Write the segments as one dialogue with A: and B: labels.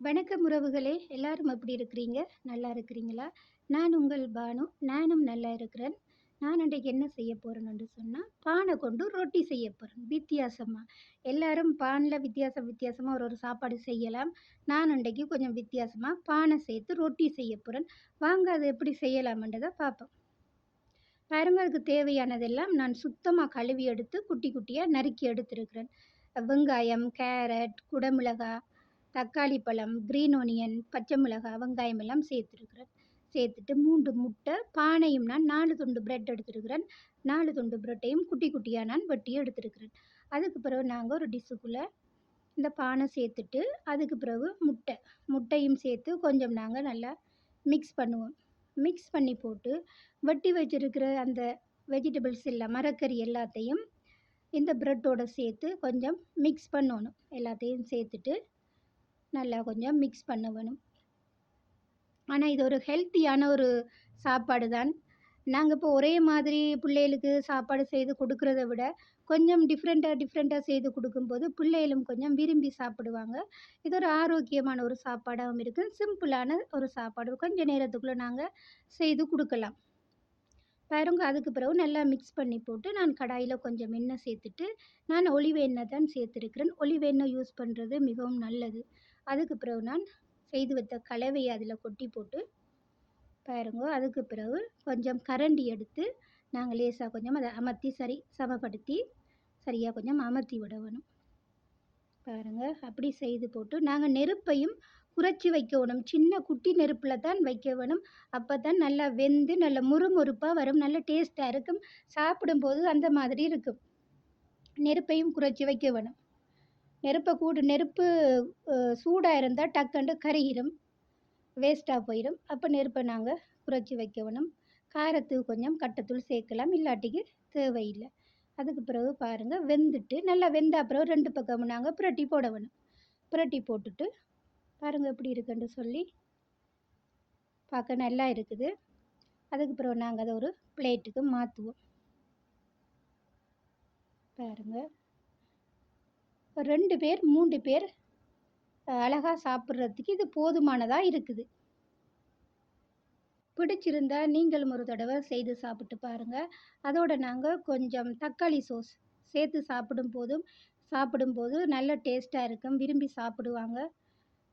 A: வணக்கம் உறவுகளே! எல்லாரும் எப்படி இருக்கிறீங்க? நல்லா இருக்கிறீங்களா? நான் உங்கள் பானு. நானும் நல்லா இருக்கிறேன். நான் இன்றைக்கு என்ன செய்ய போறேன்னு சொன்னா, பான கொண்டு ரொட்டி செய்ய போறேன். வித்தியாசமா. எல்லாரும் பான்ல வித்தியாசமா ஒரு ஒரு சாப்பாடு செய்யலாம். நான் இன்றைக்கு கொஞ்சம் வித்தியாசமா பான சேர்த்து ரொட்டி செய்ய போறேன். வாங்க அது எப்படி செய்யலாம்ன்றத பார்ப்போம். பாருங்க அதுக்கு தேவையானதெல்லாம் நான் சுத்தமா கழுவி எடுத்து குட்டி குட்டியா நறுக்கி எடுத்திருக்கிறேன். வெங்காயம், கேரட், குடமிளகாய், தக்காளி பழம், கிரீன் ஒனியன், பச்சை மிளகாய், வெங்காயம் எல்லாம் சேர்த்துருக்கிறேன். சேர்த்துட்டு 3 முட்டை, பானையும் நான் 4 துண்டு பிரெட் எடுத்திருக்கிறேன். 4 துண்டு பிரெட்டையும் குட்டி குட்டியா நான் வெட்டி எடுத்திருக்கிறேன். அதுக்கு பிறகு நாங்க ஒரு டிஷ்ஷுக்குள்ள இந்த பானை சேர்த்துட்டு, அதுக்கு பிறகு முட்டையும் சேர்த்து கொஞ்சம் நாங்க நல்லா மிக்ஸ் பண்ணுவோம். மிக்ஸ் பண்ணி போட்டு, வெட்டி வச்சிருக்கிற அந்த வெஜிடபிள்ஸ் எல்லாம் மரக்கறி எல்லாத்தையும் இந்த பிரெட்டோட சேர்த்து கொஞ்சம் மிக்ஸ் பண்ணணும். எல்லாத்தையும் சேர்த்துட்டு நல்லா கொஞ்சம் மிக்ஸ் பண்ண வேணும். ஆனா இது ஒரு ஹெல்த்தியான ஒரு சாப்பாடு தான். நாங்க இப்போ ஒரே மாதிரி பிள்ளைகளுக்கு சாப்பாடு செய்து கொடுக்கிறத விட, கொஞ்சம் டிஃப்ரெண்ட்டா செய்து குடுக்கும்போது, பிள்ளைகளும் கொஞ்சம் விரும்பி சாப்பிடுவாங்க. இது ஒரு ஆரோக்கியமான ஒரு சாப்பாடாவும் இருக்கு. சிம்பிளான ஒரு சாப்பாடு. கொஞ்ச நேரத்துக்குள்ள நாங்க செய்து குடுக்கலாம். பாருங்க அதுக்கு பிறகு நல்லா மிக்ஸ் பண்ணி போட்டு, நான் கடாயில கொஞ்சம் எண்ணெய் சேர்த்துட்டு, நான் ஒலிவ் எண்ணெய் தான் சேர்த்திருக்கிறேன். ஒலிவ் எண்ணெய் யூஸ் பண்றது மிகவும் நல்லது. அதுக்கு பிறகு நான் செய்து வைத்த கலவைய அதில கொட்டி போட்டு பாருங்க. அதுக்கு பிறகு கொஞ்சம் கரண்டி எடுத்து, நாங்க லேசா கொஞ்சம் அத அமர்த்தி சமப்படுத்தி, சரியா கொஞ்சம் அமர்த்தி விட வேணும். பாருங்க. அப்படி செய்து போட்டு, நாங்க நெருப்பையும் குறைச்சு வைக்கோணும். சின்ன குட்டி நெருப்புல தான் வைக்க வேணும். அப்பதான் நல்லா வெந்து, நல்ல மொறுமொறுப்பா வரும். நல்ல டேஸ்ட்டா இருக்கும். சாப்பிடும்போது அந்த மாதிரி இருக்கும். நெருப்பையும் குறைச்சு வைக்க வேணும். நெருப்பு சூடா இருந்தா டக்குன்ட்டு கருகிரும். வேஸ்ட்டா போயிடும். அப்ப நெருப்ப நாங்க குறைச்சு வைக்க வேணும். காரத்துக்கு கொஞ்சம் கட்டத்தூள் சேர்க்கலாம். இல்லாட்டிக்கு தேவையில்ல. அதுக்கு பிறகு பாருங்க வெந்துட்டு, நல்லா வெந்த அப்புறம் 2 பக்கமும் நாங்க புரட்டி போட வேணும். புரட்டி போட்டுட்டு, பாருங்க எப்படி இருக்குன்னு சொல்லி. பார்க்க நல்லா இருக்குது. அதுக்கு பிறகு நாங்க அத ஒரு பிளேட்டுக்கு மாத்துவோம். பாருங்க. 2 பேர், 3 பேர் அழகா சாப்பிடுறதுக்கு இது போதுமானதா இருக்குது. பிடிச்சிருந்தா நீங்களும் ஒரு தடவை செய்து சாப்பிட்டு பாருங்க. அதோட நாங்க கொஞ்சம் தக்காளி சோஸ் சேர்த்து சாப்பிடும்போது நல்ல டேஸ்ட்டா இருக்கும். விரும்பி சாப்பிடுவாங்க.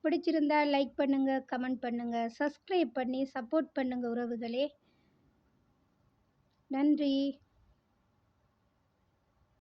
A: பிடிச்சிருந்தா லைக் பண்ணுங்க, கமெண்ட் பண்ணுங்க, சப்ஸ்கிரைப் பண்ணி சப்போர்ட் பண்ணுங்க உறவுகளே. நன்றி.